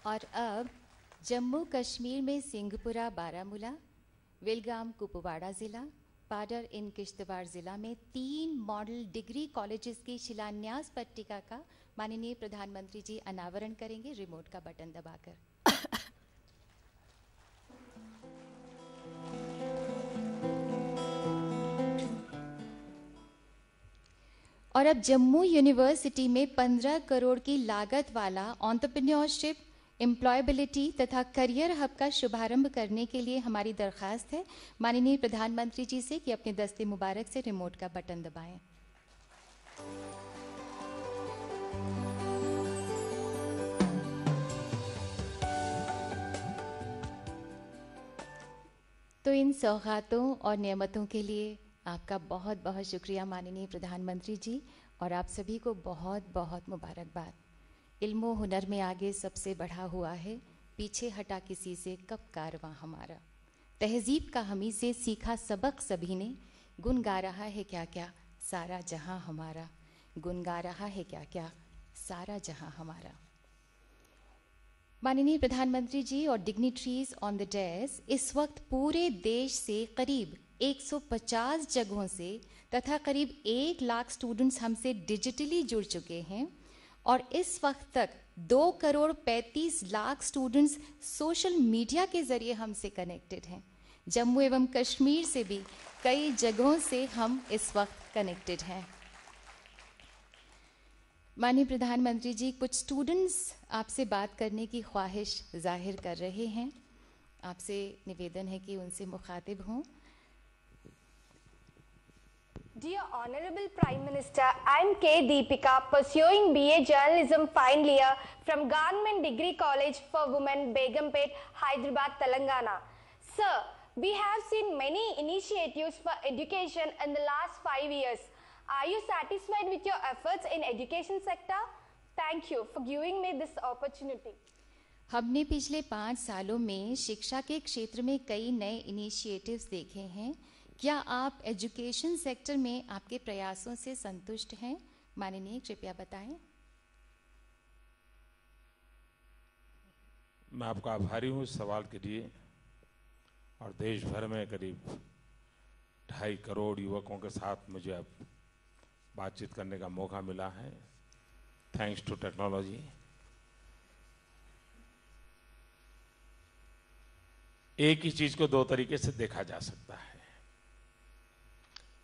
और अब जम्मू कश्मीर में सिंहपुरा बारामूला, विलगाम कुपवाड़ा ज़िला, पाडर इन किश्तवाड़ ज़िला में 3 मॉडल डिग्री कॉलेजेस की शिलान्यास पट्टिका का माननीय प्रधानमंत्री जी अनावरण करेंगे रिमोट का बटन दबाकर। और अब जम्मू यूनिवर्सिटी में 15 करोड़ की लागत वाला एंटरप्रेन्योरशिप, एम्प्लॉयबिलिटी तथा करियर हब का शुभारंभ करने के लिए हमारी दरख्वास्त है माननीय प्रधानमंत्री जी से कि अपने दस्ते मुबारक से रिमोट का बटन दबाएं। तो इन सौगातों और नेमतों के लिए आपका बहुत बहुत शुक्रिया माननीय प्रधानमंत्री जी, और आप सभी को बहुत बहुत मुबारकबाद। इल्मो हुनर में आगे सबसे बढ़ा हुआ है, पीछे हटा किसी से कब कारवां हमारा। तहजीब का हमी से सीखा सबक सभी ने, गुन गा रहा है क्या क्या सारा जहां हमारा, गुन गा रहा है क्या क्या सारा जहां हमारा। माननीय प्रधानमंत्री जी और डिग्निटरीज ऑन द डेस्क, इस वक्त पूरे देश से करीब 150 जगहों से तथा करीब 1 लाख स्टूडेंट्स हमसे डिजिटली जुड़ चुके हैं और इस वक्त तक 2 crore 35 lakh students social media के जरिए हमसे कनेक्टेड हैं। जम्मू एवं कश्मीर से भी कई जगहों से हम इस वक्त कनेक्टेड हैं। माननीय प्रधानमंत्री जी, कुछ स्टूडेंट्स आपसे बात करने की ख्वाहिश जाहिर कर रहे हैं। आपसे निवेदन है कि उनसे मुखातिब हों। Dear Honorable Prime Minister, I am K. Deepika, pursuing BA Journalism final year from Government Degree College for Women, Begumpet, Hyderabad, Telangana. Sir, we have seen many initiatives for education in the last 5 years. Are you satisfied with your efforts in education sector? Thank you for giving me this opportunity. हमने पिछले 5 सालों में शिक्षा के क्षेत्र में कई नए इनिशिएटिव्स देखे हैं। क्या आप एजुकेशन सेक्टर में आपके प्रयासों से संतुष्ट हैं? माननीय, कृपया बताएं। मैं आपका आभारी हूं इस सवाल के लिए, और देश भर में करीब 2.5 करोड़ युवकों के साथ मुझे अब बातचीत करने का मौका मिला है, थैंक्स टू टेक्नोलॉजी। एक ही चीज को 2 तरीके से देखा जा सकता है।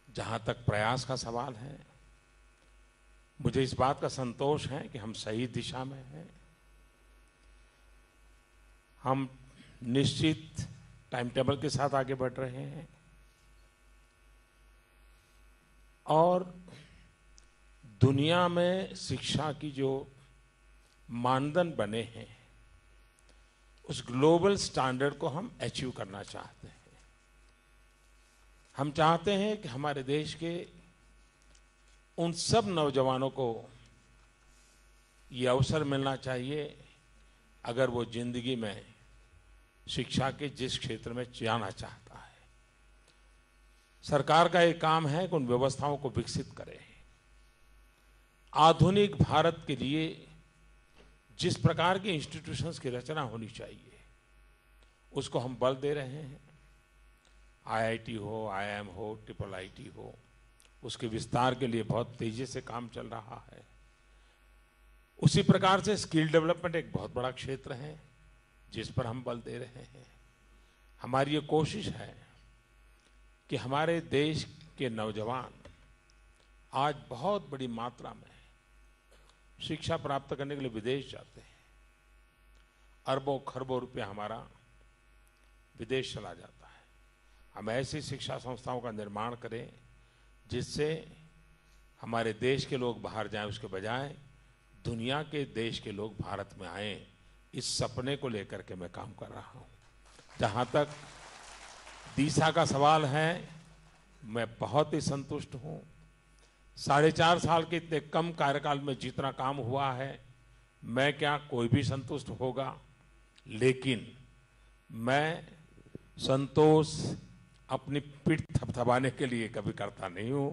जहां तक प्रयास का सवाल है, मुझे इस बात का संतोष है कि हम सही दिशा में हैं। हम निश्चित टाइम टेबल के साथ आगे बढ़ रहे हैं और दुनिया में शिक्षा की जो मानदंड बने हैं उस ग्लोबल स्टैंडर्ड को हम अचीव करना चाहते हैं। हम चाहते हैं कि हमारे देश के उन सब नौजवानों को ये अवसर मिलना चाहिए अगर वो जिंदगी में शिक्षा के जिस क्षेत्र में जाना चाहता है। सरकार का एक काम है कि उन व्यवस्थाओं को विकसित करे। आधुनिक भारत के लिए जिस प्रकार के इंस्टीट्यूशंस की रचना होनी चाहिए उसको हम बल दे रहे हैं। IIT हो, IIM हो, IIIT हो, उसके विस्तार के लिए बहुत तेजी से काम चल रहा है। उसी प्रकार से स्किल डेवलपमेंट एक बहुत बड़ा क्षेत्र है जिस पर हम बल दे रहे हैं। हमारी ये कोशिश है कि हमारे देश के नौजवान आज बहुत बड़ी मात्रा में शिक्षा प्राप्त करने के लिए विदेश जाते हैं। अरबों खरबों रुपया हमारा विदेश चला जाता है। हम ऐसी शिक्षा संस्थाओं का निर्माण करें जिससे हमारे देश के लोग बाहर जाएं, उसके बजाय दुनिया के देश के लोग भारत में आएं। इस सपने को लेकर के मैं काम कर रहा हूं। जहां तक दिशा का सवाल है, मैं बहुत ही संतुष्ट हूं। 4.5 साल के इतने कम कार्यकाल में जितना काम हुआ है, मैं क्या कोई भी संतुष्ट होगा, लेकिन मैं संतोष अपनी पीठ थपथपाने के लिए कभी करता नहीं हूं।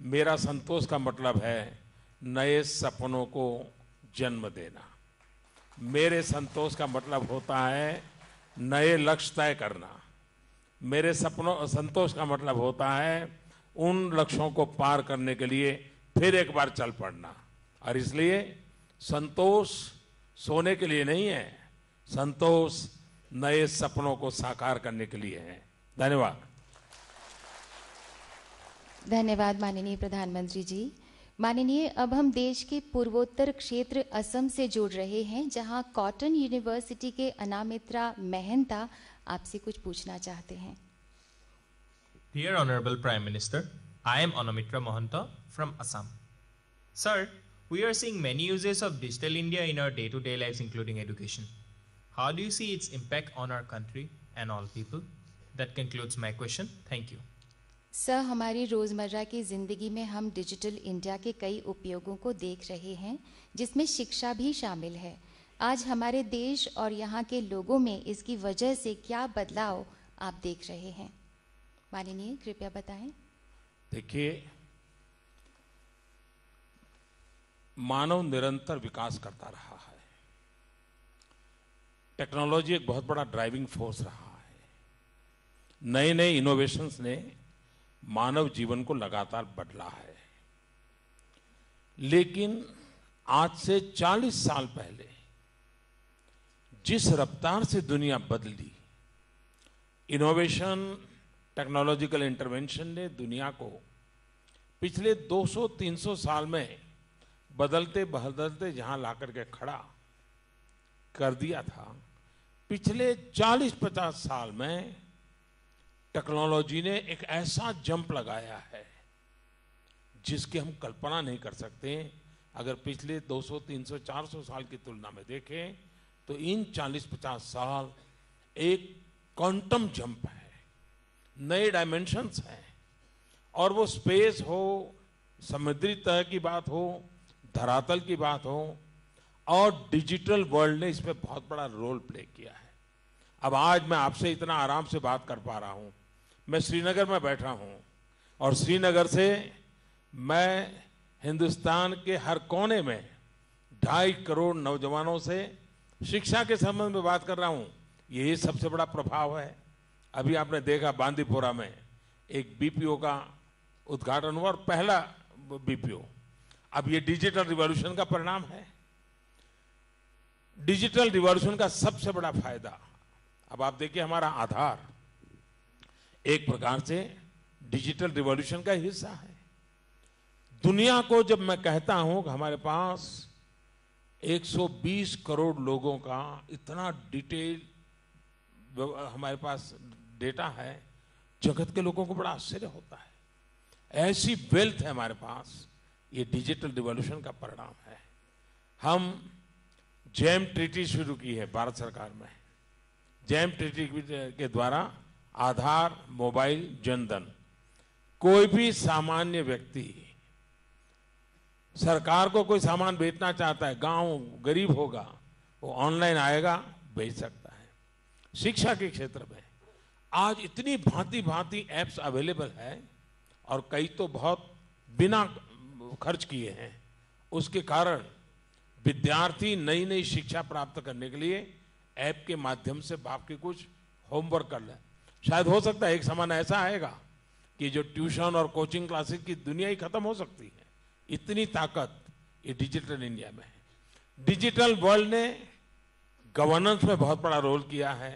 मेरा संतोष का मतलब है नए सपनों को जन्म देना। मेरे संतोष का मतलब होता है नए लक्ष्य तय करना। मेरे सपनों संतोष का मतलब होता है उन लक्ष्यों को पार करने के लिए फिर एक बार चल पड़ना। और इसलिए संतोष सोने के लिए नहीं है, संतोष नए सपनों को साकार करने के लिए है। धन्यवाद। धन्यवाद माननीय प्रधानमंत्री जी। माननीय, अब हम देश के पूर्वोत्तर क्षेत्र असम से जुड़ रहे हैं, जहां कॉटन यूनिवर्सिटी के अनामित्रा महंता आपसे कुछ पूछना चाहते हैं। Dear Honorable Prime Minister, I am Anamitra Mahanta from Assam. Sir, we are seeing many uses of Digital India in our day-to-day lives, including education. How do you see its impact on our country and all people? That concludes my question. Thank you. Sir, हमारी रोज़मर्रा की ज़िंदगी में हम digital India के कई उपयोगों को देख रहे हैं, जिसमें शिक्षा भी शामिल है। आज हमारे देश और यहाँ के लोगों में इसकी वजह से क्या बदलाव आप देख रहे हैं? माननीय, कृपया बताएं। देखिए, मानव निरंतर विकास करता रहा है। टेक्नोलॉजी एक बहुत बड़ा ड्राइविंग फोर्स रहा है। नए नए इनोवेशंस ने मानव जीवन को लगातार बदला है। लेकिन आज से 40 साल पहले जिस रफ्तार से दुनिया बदली, इनोवेशन, टेक्नोलॉजिकल इंटरवेंशन ने दुनिया को पिछले 200-300 साल में बदलते बदलते जहां लाकर के खड़ा कर दिया था, पिछले 40-50 साल में टेक्नोलॉजी ने एक ऐसा जंप लगाया है जिसकी हम कल्पना नहीं कर सकते। अगर पिछले 200, 300, 400 साल की तुलना में देखें तो इन 40-50 साल एक क्वांटम जंप है, नए डायमेंशंस हैं। और वो स्पेस हो, समुद्री तह की बात हो, धरातल की बात हो, और डिजिटल वर्ल्ड ने इसमें बहुत बड़ा रोल प्ले किया है। अब आज मैं आपसे इतना आराम से बात कर पा रहा हूं। मैं श्रीनगर में बैठा हूं और श्रीनगर से मैं हिंदुस्तान के हर कोने में 2.5 करोड़ नौजवानों से शिक्षा के संबंध में बात कर रहा हूं। यही सबसे बड़ा प्रभाव है। अभी आपने देखा बांदीपोरा में एक बीपीओ का उद्घाटन हुआ, और पहला बीपीओ। अब ये डिजिटल रिवॉल्यूशन का परिणाम है। डिजिटल रिवॉल्यूशन का सबसे बड़ा फायदा, अब आप देखिए, हमारा आधार एक प्रकार से डिजिटल रिवॉल्यूशन का हिस्सा है। दुनिया को जब मैं कहता हूं कि हमारे पास 120 करोड़ लोगों का इतना डिटेल हमारे पास डेटा है, जगत के लोगों को बड़ा आश्चर्य होता है। ऐसी वेल्थ है हमारे पास। ये डिजिटल रिवॉल्यूशन का परिणाम है। हम जैम ट्रीटी शुरू की है भारत सरकार में। जैम ट्रीटी के द्वारा आधार, मोबाइल, जनधन, कोई भी सामान्य व्यक्ति सरकार को कोई सामान बेचना चाहता है, गांव गरीब होगा, वो ऑनलाइन आएगा, बेच सकता है। शिक्षा के क्षेत्र में आज इतनी भांति भांति एप्स अवेलेबल है, और कई तो बहुत बिना खर्च किए हैं। उसके कारण विद्यार्थी नई नई शिक्षा प्राप्त करने के लिए ऐप के माध्यम से बाप के कुछ होमवर्क कर ले। शायद हो सकता है एक समय ऐसा आएगा कि जो ट्यूशन और कोचिंग क्लासेस की दुनिया ही खत्म हो सकती है। इतनी ताकत ये डिजिटल इंडिया में है। डिजिटल वर्ल्ड ने गवर्नेंस में बहुत बड़ा रोल किया है।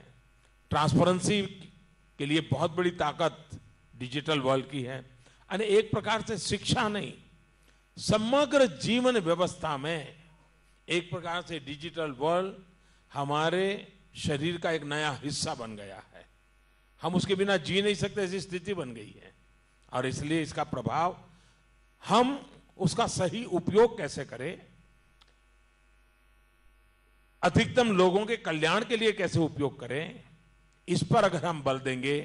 ट्रांसपेरेंसी के लिए बहुत बड़ी ताकत डिजिटल वर्ल्ड की है। यानी एक प्रकार से शिक्षा नहीं, समग्र जीवन व्यवस्था में एक प्रकार से डिजिटल वर्ल्ड हमारे शरीर का एक नया हिस्सा बन गया है। हम उसके बिना जी नहीं सकते, ऐसी स्थिति बन गई है। और इसलिए इसका प्रभाव, हम उसका सही उपयोग कैसे करें, अधिकतम लोगों के कल्याण के लिए कैसे उपयोग करें, इस पर अगर हम बल देंगे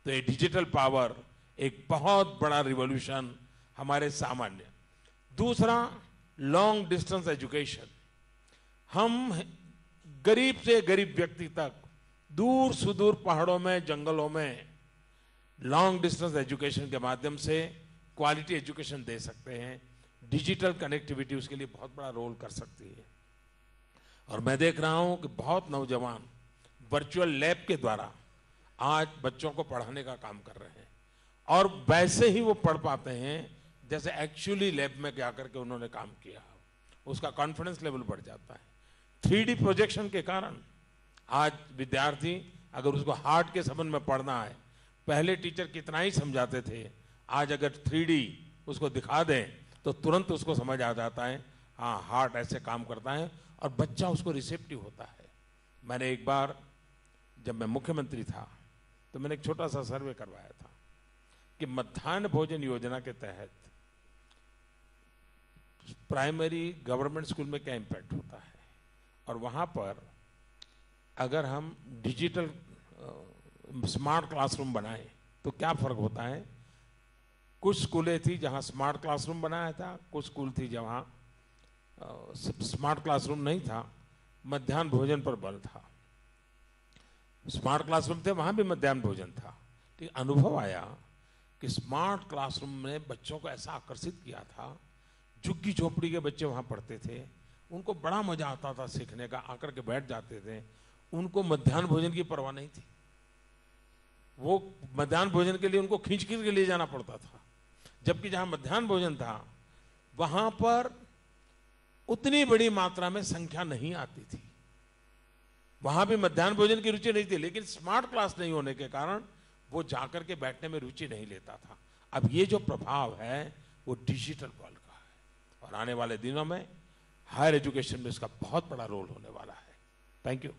तो ये डिजिटल पावर एक बहुत बड़ा रिवॉल्यूशन हमारे सामान्य। दूसरा, लॉन्ग डिस्टेंस एजुकेशन। हम गरीब से गरीब व्यक्ति तक दूर सुदूर पहाड़ों में, जंगलों में लॉन्ग डिस्टेंस एजुकेशन के माध्यम से क्वालिटी एजुकेशन दे सकते हैं। डिजिटल कनेक्टिविटी उसके लिए बहुत बड़ा रोल कर सकती है। और मैं देख रहा हूं कि बहुत नौजवान वर्चुअल लैब के द्वारा आज बच्चों को पढ़ाने का काम कर रहे हैं और वैसे ही वो पढ़ पाते हैं जैसे एक्चुअली लैब में जाकर के उन्होंने काम किया। उसका कॉन्फिडेंस लेवल बढ़ जाता है। 3D प्रोजेक्शन के कारण आज विद्यार्थी अगर उसको हार्ट के संबंध में पढ़ना है, पहले टीचर कितना ही समझाते थे, आज अगर 3D उसको दिखा दें तो तुरंत उसको समझ आ जाता है, हाँ हार्ट ऐसे काम करता है और बच्चा उसको रिसेप्टिव होता है। मैंने एक बार जब मैं मुख्यमंत्री था तो मैंने एक छोटा सा सर्वे करवाया था कि मध्याह्न भोजन योजना के तहत प्राइमरी गवर्नमेंट स्कूल में क्या इम्पैक्ट होता है और वहाँ पर अगर हम डिजिटल स्मार्ट क्लासरूम बनाएं तो क्या फर्क होता है। कुछ स्कूलें थी जहाँ स्मार्ट क्लासरूम बनाया था, कुछ स्कूल थी जहाँ स्मार्ट क्लासरूम नहीं था, मध्याह्न भोजन पर बल था। स्मार्ट क्लासरूम थे वहाँ भी मध्याह्न भोजन था। ठीक अनुभव आया कि स्मार्ट क्लासरूम ने बच्चों को ऐसा आकर्षित किया था, झुग्गी झोपड़ी के बच्चे वहाँ पढ़ते थे, उनको बड़ा मजा आता था सीखने का, आकर के बैठ जाते थे, उनको मध्याह्न भोजन की परवाह नहीं थी। वो मध्याह्न भोजन के लिए उनको खींच खींच के ले जाना पड़ता था, जबकि जहाँ मध्याह्न भोजन था वहाँ पर उतनी बड़ी मात्रा में संख्या नहीं आती थी, वहाँ भी मध्याह्न भोजन की रुचि नहीं थी, लेकिन स्मार्ट क्लास नहीं होने के कारण वो जाकर के बैठने में रुचि नहीं लेता था। अब ये जो प्रभाव है वो डिजिटल वर्ल्ड का है और आने वाले दिनों में हायर एजुकेशन में इसका बहुत बड़ा रोल होने वाला है। Thank you.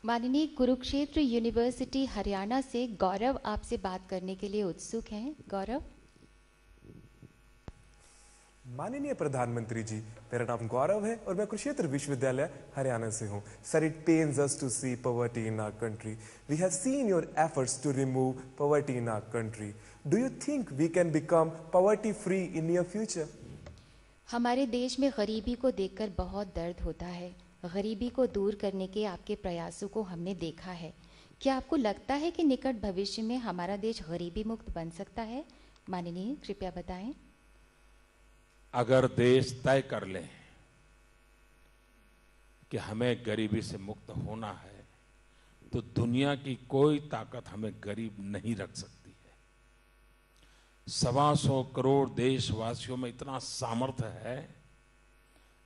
माननीय कुरुक्षेत्र यूनिवर्सिटी हरियाणा से गौरव आपसे बात करने के लिए उत्सुक हैं। गौरव। माननीय प्रधानमंत्री जी, मेरा नाम गौरव है और मैं कुरुक्षेत्र विश्वविद्यालय हरियाणा से हूँ। Sir, it pains us to see poverty in our country. We have seen your efforts to remove poverty in our country. Do you think we can become poverty free in near future? हमारे देश में गरीबी को देखकर बहुत दर्द होता है। गरीबी को दूर करने के आपके प्रयासों को हमने देखा है। क्या आपको लगता है कि निकट भविष्य में हमारा देश गरीबी मुक्त बन सकता है? माननीय, कृपया बताएं। अगर देश तय कर ले कि हमें गरीबी से मुक्त होना है तो दुनिया की कोई ताकत हमें गरीब नहीं रख सकती है। 125 करोड़ देशवासियों में इतना सामर्थ्य है,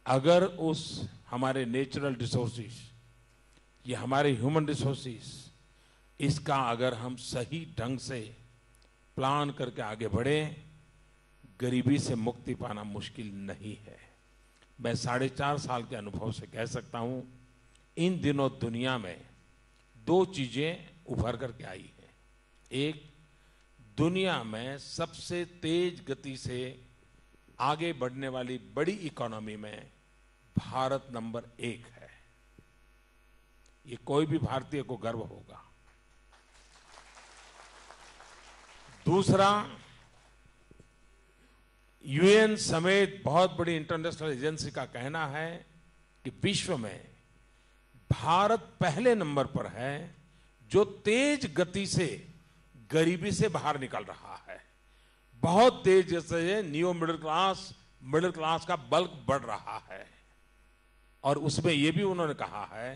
अगर उस हमारे नेचुरल रिसोर्सेस, ये हमारे ह्यूमन रिसोर्सेस, इसका अगर हम सही ढंग से प्लान करके आगे बढ़े, गरीबी से मुक्ति पाना मुश्किल नहीं है। मैं 4.5 साल के अनुभव से कह सकता हूं, इन दिनों दुनिया में 2 चीजें उभर करके आई हैं। एक, दुनिया में सबसे तेज गति से आगे बढ़ने वाली बड़ी इकोनॉमी में भारत नंबर 1 है। ये कोई भी भारतीय को गर्व होगा। दूसरा, यूएन समेत बहुत बड़ी इंटरनेशनल एजेंसी का कहना है कि विश्व में भारत पहले नंबर पर है जो तेज गति से गरीबी से बाहर निकल रहा है। बहुत तेज जैसे नियो मिडिल क्लास का बल्क बढ़ रहा है। और उसमें यह भी उन्होंने कहा है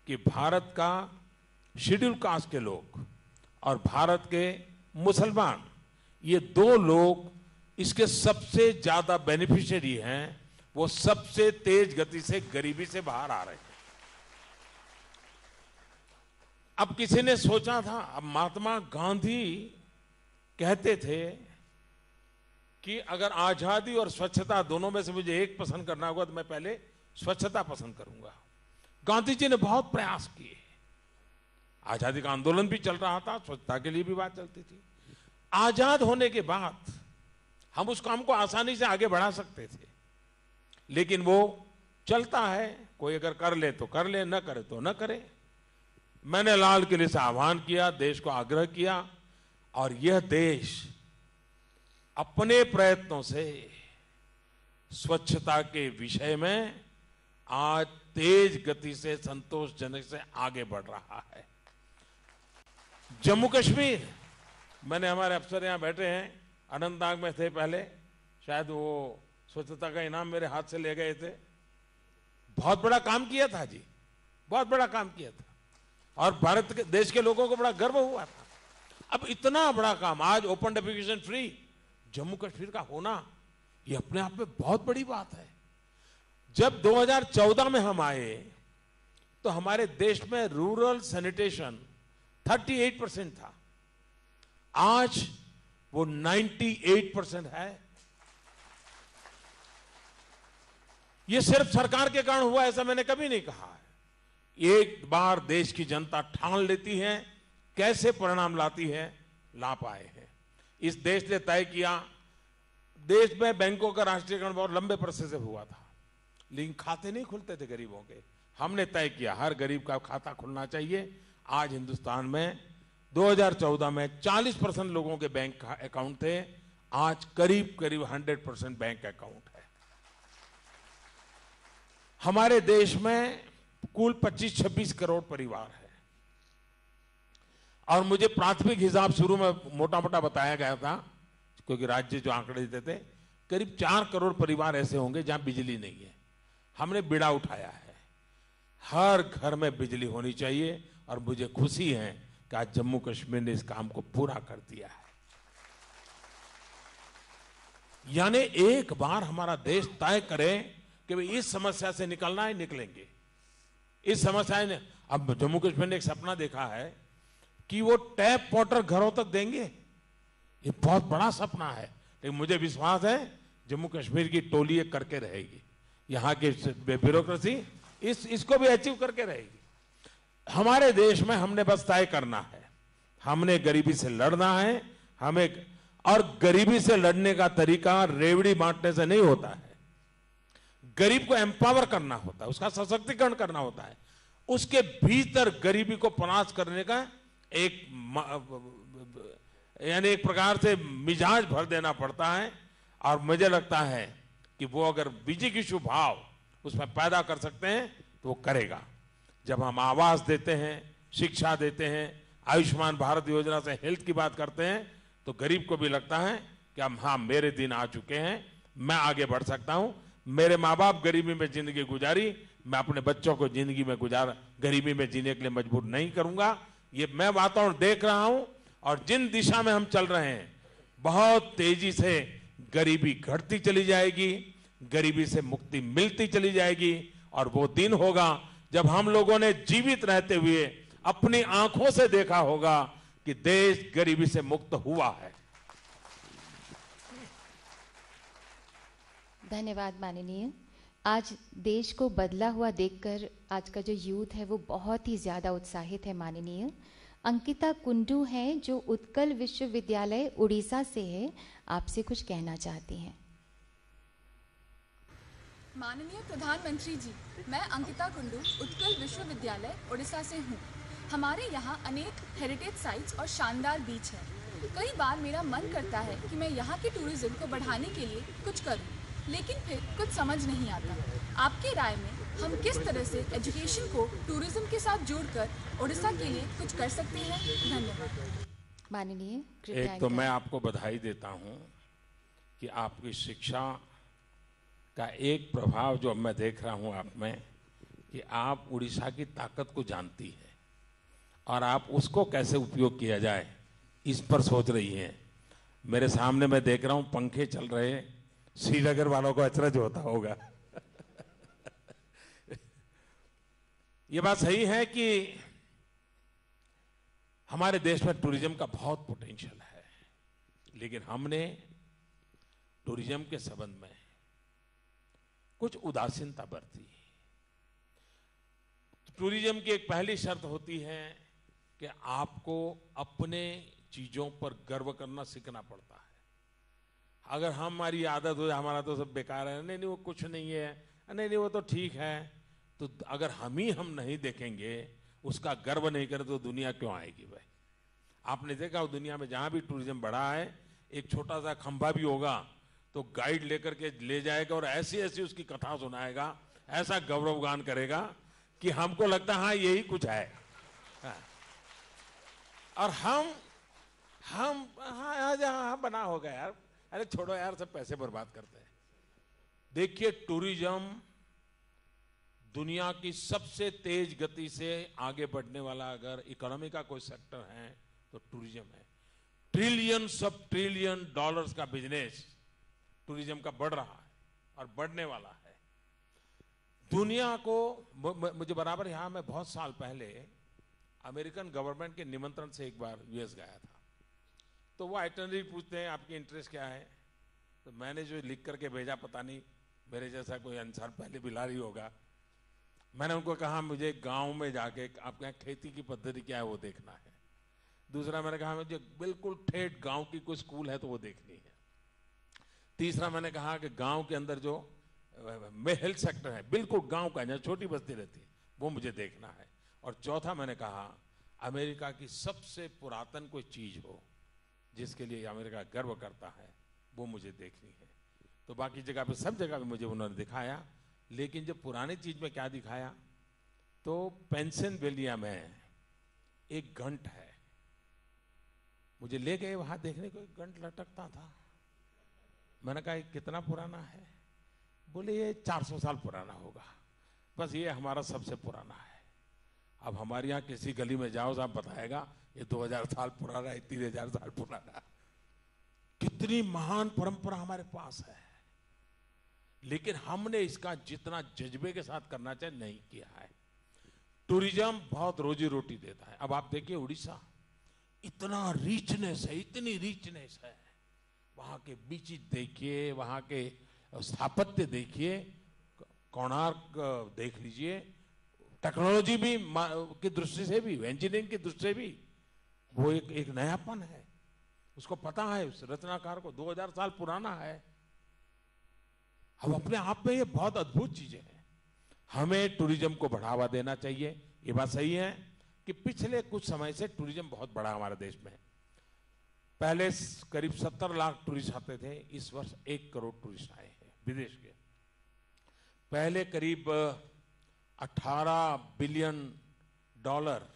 कि भारत का शेड्यूल कास्ट के लोग और भारत के मुसलमान, ये 2 लोग इसके सबसे ज्यादा बेनिफिशियरी हैं। वो सबसे तेज गति से गरीबी से बाहर आ रहे हैं। अब किसी ने सोचा था, अब महात्मा गांधी कहते थे कि अगर आजादी और स्वच्छता दोनों में से मुझे एक पसंद करना होगा तो मैं पहले स्वच्छता पसंद करूंगा। गांधी जी ने बहुत प्रयास किए। आजादी का आंदोलन भी चल रहा था, स्वच्छता के लिए भी बात चलती थी। आजाद होने के बाद हम उस काम को आसानी से आगे बढ़ा सकते थे, लेकिन वो चलता है, कोई अगर कर ले तो कर ले, न करे तो न करे। मैंने लाल किले से आह्वान किया, देश को आग्रह किया, और यह देश अपने प्रयत्नों से स्वच्छता के विषय में आज तेज गति से, संतोषजनक से आगे बढ़ रहा है। जम्मू कश्मीर, मैंने, हमारे अफसर यहां बैठे हैं, अनंतनाग में थे पहले, शायद वो स्वच्छता का इनाम मेरे हाथ से ले गए थे। बहुत बड़ा काम किया था जी, बहुत बड़ा काम किया था, और भारत के देश के लोगों को बड़ा गर्व हुआ था। अब इतना बड़ा काम आज open defecation free Jammu Kashmir का होना, ये अपने आप में बहुत बड़ी बात है। जब 2014 में हम आए तो हमारे देश में रूरल सैनिटेशन 38% था, आज वो 98% है। ये सिर्फ सरकार के कारण हुआ ऐसा मैंने कभी नहीं कहा है। एक बार देश की जनता ठान लेती है, कैसे परिणाम लाती है, ला पाए हैं। इस देश ने तय किया, देश में बैंकों का राष्ट्रीयकरण बहुत लंबे प्रोसेस से हुआ था, लेकिन खाते नहीं खुलते थे गरीबों के। हमने तय किया हर गरीब का खाता खुलना चाहिए। आज हिंदुस्तान में 2014 में 40% लोगों के बैंक अकाउंट थे, आज करीब करीब 100% बैंक अकाउंट है। हमारे देश में कुल 25-26 करोड़ परिवार है, और मुझे प्राथमिक हिसाब शुरू में मोटा मोटा बताया गया था, क्योंकि राज्य जो आंकड़े देते थे, करीब 4 करोड़ परिवार ऐसे होंगे जहां बिजली नहीं है। हमने बीड़ा उठाया है, हर घर में बिजली होनी चाहिए, और मुझे खुशी है कि आज जम्मू कश्मीर ने इस काम को पूरा कर दिया है। यानी एक बार हमारा देश तय करे कि भाई इस समस्या से निकलना है, निकलेंगे। इस समस्या ने, अब जम्मू कश्मीर ने एक सपना देखा है कि वो टैप वाटर घरों तक देंगे। ये बहुत बड़ा सपना है, लेकिन मुझे विश्वास है जम्मू कश्मीर की टोली ये करके रहेगी, यहाँ की ब्यूरोक्रेसी इसको भी अचीव करके रहेगी। हमारे देश में हमने बस तय करना है, हमने गरीबी से लड़ना है, हमें, और गरीबी से लड़ने का तरीका रेवड़ी बांटने से नहीं होता है। गरीब को एम्पावर करना होता है, उसका सशक्तिकरण करना होता है, उसके भीतर गरीबी को परास्त करने का एक यानी एक प्रकार से मिजाज भर देना पड़ता है। और मुझे लगता है कि वो अगर बीजी की शुभ भाव उसमें पैदा कर सकते हैं तो वो करेगा। जब हम आवास देते हैं, शिक्षा देते हैं, आयुष्मान भारत योजना से हेल्थ की बात करते हैं, तो गरीब को भी लगता है कि हम, हाँ, मेरे दिन आ चुके हैं, मैं आगे बढ़ सकता हूं। मेरे माँ बाप गरीबी में जिंदगी गुजारी, मैं अपने बच्चों को जिंदगी में गरीबी में जीने के लिए मजबूर नहीं करूंगा। ये मैं वातावरण देख रहा हूं, और जिन दिशा में हम चल रहे हैं, बहुत तेजी से गरीबी घटती चली जाएगी, गरीबी से मुक्ति मिलती चली जाएगी। और वो दिन होगा जब हम लोगों ने जीवित रहते हुए अपनी आंखों से देखा होगा कि देश गरीबी से मुक्त हुआ है। धन्यवाद माननीय। आज देश को बदला हुआ देखकर आज का जो यूथ है वो बहुत ही ज़्यादा उत्साहित है माननीय। अंकिता कुंडू हैं जो उत्कल विश्वविद्यालय उड़ीसा से है, आपसे कुछ कहना चाहती हैं। माननीय प्रधानमंत्री जी, मैं अंकिता कुंडू उत्कल विश्वविद्यालय उड़ीसा से हूँ। हमारे यहाँ अनेक हेरिटेज साइट्स और शानदार बीच हैं। कई बार मेरा मन करता है कि मैं यहाँ के टूरिज्म को बढ़ाने के लिए कुछ करूँ, लेकिन फिर कुछ समझ नहीं आता। आपकी राय में हम किस तरह से एजुकेशन को टूरिज्म के साथ जोड़कर उड़ीसा के लिए कुछ कर सकते हैं? धन्यवाद माननीय। एक तो मैं आपको बधाई देता हूं कि आपकी शिक्षा का एक प्रभाव जो मैं देख रहा हूं आप में, कि आप उड़ीसा की ताकत को जानती है और आप उसको कैसे उपयोग किया जाए इस पर सोच रही हैं। मेरे सामने मैं देख रहा हूं पंखे चल रहे हैं, श्रीनगर वालों को अचरज होता होगा। ये बात सही है कि हमारे देश में टूरिज्म का बहुत पोटेंशियल है, लेकिन हमने टूरिज्म के संबंध में कुछ उदासीनता बरती। टूरिज्म की एक पहली शर्त होती है कि आपको अपने चीजों पर गर्व करना सीखना पड़ता है। अगर हमारी आदत हो हमारा तो सब बेकार है, नहीं नहीं वो कुछ नहीं है, नहीं नहीं वो तो ठीक है, तो अगर हम नहीं देखेंगे, उसका गर्व नहीं करें, तो दुनिया क्यों आएगी भाई? आपने देखा हो दुनिया में जहां भी टूरिज्म बढ़ा है, एक छोटा सा खंभा भी होगा तो गाइड लेकर के ले जाएगा और ऐसी ऐसी उसकी कथा सुनाएगा, ऐसा गौरवगान करेगा कि हमको लगता है हाँ यही कुछ है। हाँ। और हम हाँ बना होगा यार, अरे छोड़ो यार, सब पैसे बर्बाद करते हैं। देखिए, टूरिज्म दुनिया की सबसे तेज गति से आगे बढ़ने वाला अगर इकोनॉमी का कोई सेक्टर है तो टूरिज्म है। ट्रिलियंस ऑफ ट्रिलियन डॉलर्स का बिजनेस टूरिज्म का बढ़ रहा है और बढ़ने वाला है। दुनिया को मुझे बराबर यहां मैं बहुत साल पहले अमेरिकन गवर्नमेंट के निमंत्रण से एक बार यूएस गया था, तो वो आइटनरी पूछते हैं आपकी इंटरेस्ट क्या है, तो मैंने जो लिख करके भेजा, पता नहीं मेरे जैसा कोई इंसान पहले बिलारी होगा, मैंने उनको कहा मुझे गांव में जाके आपके यहाँ खेती की पद्धति क्या है वो देखना है। दूसरा मैंने कहा मुझे बिल्कुल ठेठ गांव की कोई स्कूल है तो वो देखनी है। तीसरा मैंने कहा कि गांव के अंदर जो हेल्थ सेक्टर है बिल्कुल गांव का, जहाँ छोटी बस्ती रहती है, वो मुझे देखना है। और चौथा मैंने कहा अमेरिका की सबसे पुरातन कोई चीज हो जिसके लिए अमेरिका गर्व करता है वो मुझे देखनी है। तो बाकी जगह पे सब जगह पे मुझे उन्होंने दिखाया, लेकिन जब पुरानी चीज में क्या दिखाया तो पेंसिल्वेनिया में एक घंट है, मुझे ले गए वहां देखने को, एक घंट लटकता था। मैंने कहा कितना पुराना है? बोले ये 400 साल पुराना होगा, बस ये हमारा सबसे पुराना है। अब हमारे यहाँ किसी गली में जाओ साहब बताएगा ये 2000 साल पुराना है, 3000 साल पुराना। कितनी महान परंपरा हमारे पास है, लेकिन हमने इसका जितना जज्बे के साथ करना चाहिए नहीं किया है। टूरिज्म बहुत रोजी रोटी देता है। अब आप देखिए उड़ीसा, इतना रिचनेस है, इतनी रिचनेस है, वहां के बीचेस देखिए, वहां के स्थापत्य देखिए, कोणार्क देख लीजिए, टेक्नोलॉजी भी की दृष्टि से भी, इंजीनियरिंग की दृष्टि से भी वो एक नयापन है। उसको पता है उस रचनाकार को 2000 साल पुराना है। हम अपने आप में ये बहुत अद्भुत चीजें हैं। हमें टूरिज्म को बढ़ावा देना चाहिए। ये बात सही है कि पिछले कुछ समय से टूरिज्म बहुत बड़ा हमारे देश में है। पहले करीब 70 लाख टूरिस्ट आते थे, इस वर्ष 1 करोड़ टूरिस्ट आए हैं विदेश के। पहले करीब 18 बिलियन डॉलर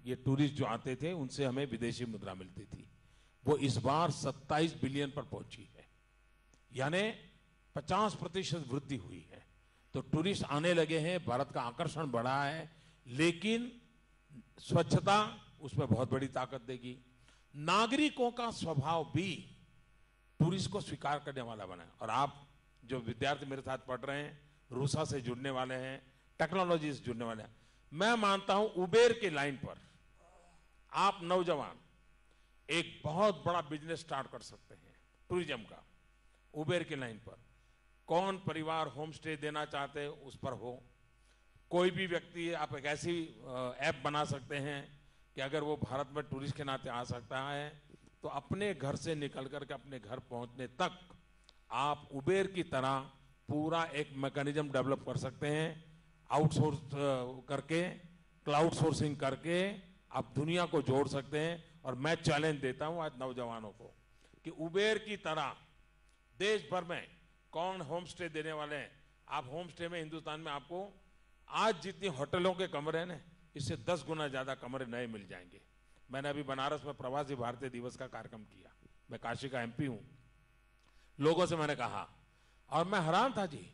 ये टूरिस्ट जो आते थे उनसे हमें विदेशी मुद्रा मिलती थी, वो इस बार 27 बिलियन पर पहुंची है, यानी 50% वृद्धि हुई है। तो टूरिस्ट आने लगे हैं, भारत का आकर्षण बढ़ा है, लेकिन स्वच्छता उसमें बहुत बड़ी ताकत देगी। नागरिकों का स्वभाव भी टूरिस्ट को स्वीकार करने वाला बना है। और आप जो विद्यार्थी मेरे साथ पढ़ रहे हैं, रूसा से जुड़ने वाले हैं, टेक्नोलॉजी से जुड़ने वाले हैं, मैं मानता हूं उबेर के लाइन पर आप नौजवान एक बहुत बड़ा बिजनेस स्टार्ट कर सकते हैं टूरिज्म का। उबेर के लाइन पर कौन परिवार होम स्टे देना चाहते हैं उस पर हो, कोई भी व्यक्ति, आप एक ऐसी ऐप बना सकते हैं कि अगर वो भारत में टूरिस्ट के नाते आ सकता है तो अपने घर से निकल करके अपने घर पहुंचने तक आप उबेर की तरह पूरा एक मैकेनिज्म डेवलप कर सकते हैं। आउटसोर्स करके, क्लाउड सोर्सिंग करके आप दुनिया को जोड़ सकते हैं। और मैं चैलेंज देता हूं आज नौजवानों को कि उबेर की तरह देश भर में कौन होम स्टे देने वाले हैं। आप होम स्टे में हिंदुस्तान में आपको आज जितनी होटलों के कमरे हैं ना, इससे 10 गुना ज्यादा कमरे नए मिल जाएंगे। मैंने अभी बनारस में प्रवासी भारतीय दिवस का कार्यक्रम किया, मैं काशी का एमपी हूं। लोगों से मैंने कहा, और मैं हैरान था जी,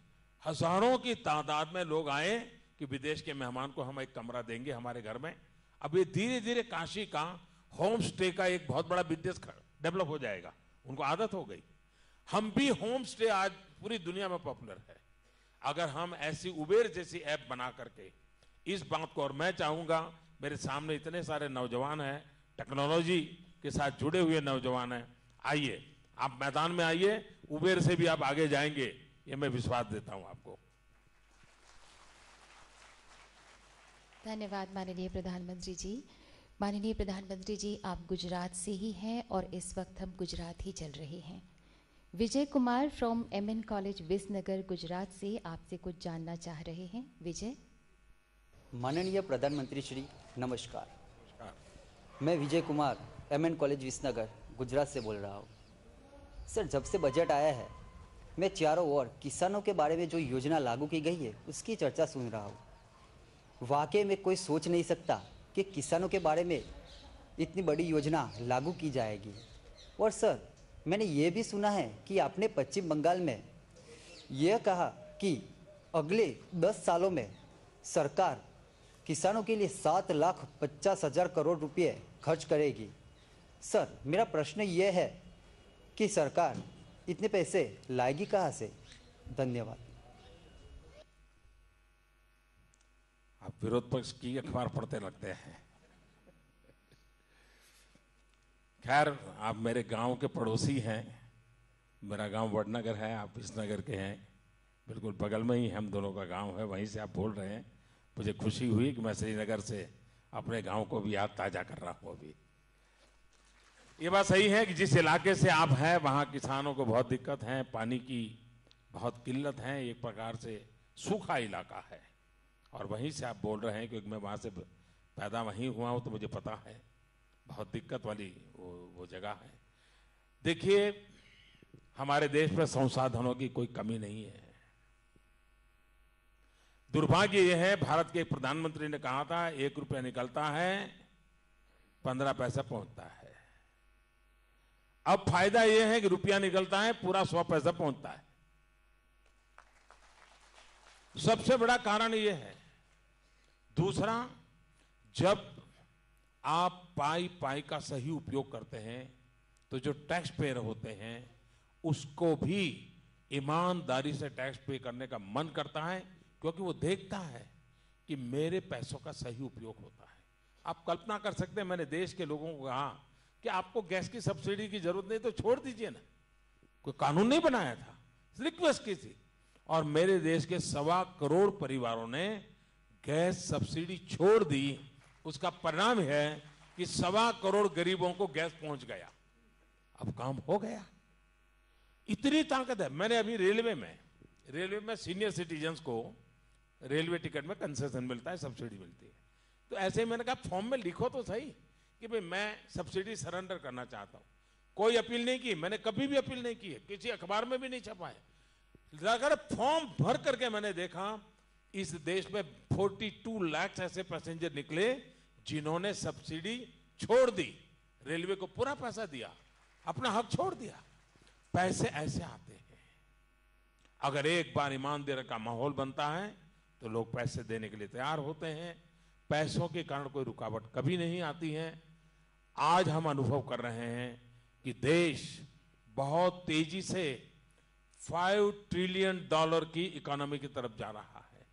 हजारों की तादाद में लोग आए कि विदेश के मेहमान को हम एक कमरा देंगे हमारे घर में। अब ये धीरे धीरे काशी का होम स्टे का एक बहुत बड़ा बिजनेस डेवलप हो जाएगा, उनको आदत हो गई। हम भी होम स्टे आज पूरी दुनिया में पॉपुलर है। अगर हम ऐसी उबेर जैसी ऐप बना करके इस बात को, और मैं चाहूंगा मेरे सामने इतने सारे नौजवान हैं, टेक्नोलॉजी के साथ जुड़े हुए नौजवान हैं, आइए आप मैदान में आइए, उबेर से भी आप आगे जाएंगे, ये मैं विश्वास देता हूं आपको। धन्यवाद माननीय प्रधानमंत्री जी। माननीय प्रधानमंत्री जी, आप गुजरात से ही हैं और इस वक्त हम गुजरात ही चल रहे हैं। Vijay Kumar from MN college Visnagar Gujarat से आपसे कुछ जानना चाह रहे हैं। विजय। माननीय प्रधानमंत्री श्री नमस्कार। मैं विजय कुमार MN कॉलेज विसनगर गुजरात से बोल रहा हूँ। सर, जब से बजट आया है मैं चारों ओर किसानों के बारे में जो योजना लागू की गई है उसकी चर्चा सुन रहा हूँ। वाकई में कोई सोच नहीं सकता कि किसानों के बारे में इतनी बड़ी योजना लागू की जाएगी। और सर, मैंने ये भी सुना है कि आपने पश्चिम बंगाल में यह कहा कि अगले 10 सालों में सरकार किसानों के लिए 7,50,000 करोड़ रुपए खर्च करेगी। सर, मेरा प्रश्न यह है कि सरकार इतने पैसे लाएगी कहाँ से? धन्यवाद। आप विरोध पक्ष की अखबार पढ़ते लगते हैं। खैर, आप मेरे गांव के पड़ोसी हैं। मेरा गांव वडनगर है, आप विसनगर के हैं, बिल्कुल बगल में ही हम दोनों का गांव है। वहीं से आप बोल रहे हैं। मुझे खुशी हुई कि मैं श्रीनगर से अपने गांव को भी याद ताजा कर रहा हूं। अभी ये बात सही है कि जिस इलाके से आप हैं वहां किसानों को बहुत दिक्कत है, पानी की बहुत किल्लत है, एक प्रकार से सूखा इलाका है। और वहीं से आप बोल रहे हैं, क्योंकि मैं वहां से पैदा वहीं हुआ हूं, तो मुझे पता है बहुत दिक्कत वाली वो जगह है। देखिए, हमारे देश में संसाधनों की कोई कमी नहीं है। दुर्भाग्य यह है, भारत के प्रधानमंत्री ने कहा था 1 रुपया निकलता है 15 पैसा पहुंचता है। अब फायदा यह है कि रुपया निकलता है पूरा 100 पैसा पहुंचता है। सबसे बड़ा कारण यह है। दूसरा, जब आप पाई का सही उपयोग करते हैं तो जो टैक्स पेयर होते हैं उसको भी ईमानदारी से टैक्स पे करने का मन करता है, क्योंकि वो देखता है कि मेरे पैसों का सही उपयोग होता है। आप कल्पना कर सकते हैं, मैंने देश के लोगों को कहा कि आपको गैस की सब्सिडी की जरूरत नहीं तो छोड़ दीजिए ना, कोई कानून नहीं बनाया था, रिक्वेस्ट की थी, और मेरे देश के 1.25 करोड़ परिवारों ने गैस सब्सिडी छोड़ दी। उसका परिणाम है कि 1.25 करोड़ गरीबों को गैस पहुंच गया। अब काम हो गया। इतनी ताकत है। मैंने अभी रेलवे में सीनियर सिटीजन्स को रेलवे टिकट में कंसेशन मिलता है, सब्सिडी मिलती है। तो ऐसे ही मैंने कहा फॉर्म में लिखो तो सही कि भाई मैं सब्सिडी सरेंडर करना चाहता हूं। कोई अपील नहीं की, मैंने कभी भी अपील नहीं की है, किसी अखबार में भी नहीं छपा है। अगर फॉर्म भर करके मैंने देखा, इस देश में 42 लाख ऐसे पैसेंजर निकले जिन्होंने सब्सिडी छोड़ दी, रेलवे को पूरा पैसा दिया, अपना हक छोड़ दिया। पैसे ऐसे आते हैं। अगर एक बार ईमानदारी का माहौल बनता है तो लोग पैसे देने के लिए तैयार होते हैं। पैसों के कारण कोई रुकावट कभी नहीं आती है। आज हम अनुभव कर रहे हैं कि देश बहुत तेजी से $5 ट्रिलियन की इकोनॉमी की तरफ जा रहा है।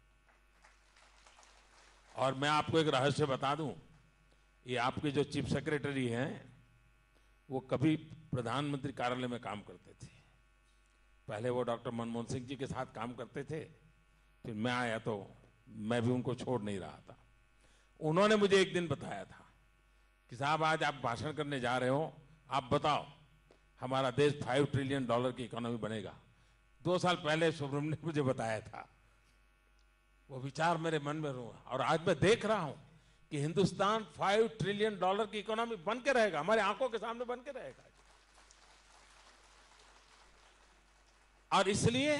और मैं आपको एक रहस्य बता दूं, ये आपके जो चीफ सेक्रेटरी हैं वो कभी प्रधानमंत्री कार्यालय में काम करते थे। पहले वो डॉक्टर मनमोहन सिंह जी के साथ काम करते थे, फिर मैं आया तो मैं भी उनको छोड़ नहीं रहा था। उन्होंने मुझे एक दिन बताया था कि साहब आज आप भाषण करने जा रहे हो, आप बताओ हमारा देश $5 ट्रिलियन की इकोनॉमी बनेगा। 2 साल पहले सुब्रमण्यम ने मुझे बताया था। वो विचार मेरे मन में रहा और आज मैं देख रहा हूं कि हिंदुस्तान $5 ट्रिलियन की इकोनॉमी बन के रहेगा, हमारे आंखों के सामने बन के रहेगा। और इसलिए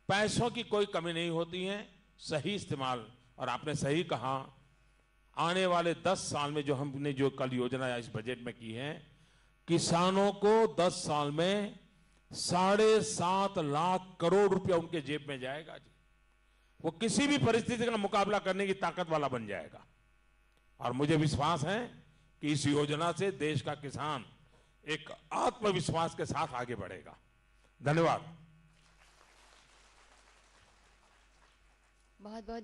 पैसों की कोई कमी नहीं होती है, सही इस्तेमाल। और आपने सही कहा, आने वाले 10 साल में जो हमने जो कल योजना इस बजट में की है, किसानों को 10 साल में 7.5 लाख करोड़ रुपया उनके जेब में जाएगा जी। वो किसी भी परिस्थिति का मुकाबला करने की ताकत वाला बन जाएगा। और मुझे विश्वास है कि इस योजना से देश का किसान एक आत्मविश्वास के साथ आगे बढ़ेगा। धन्यवाद। बहुत बहुत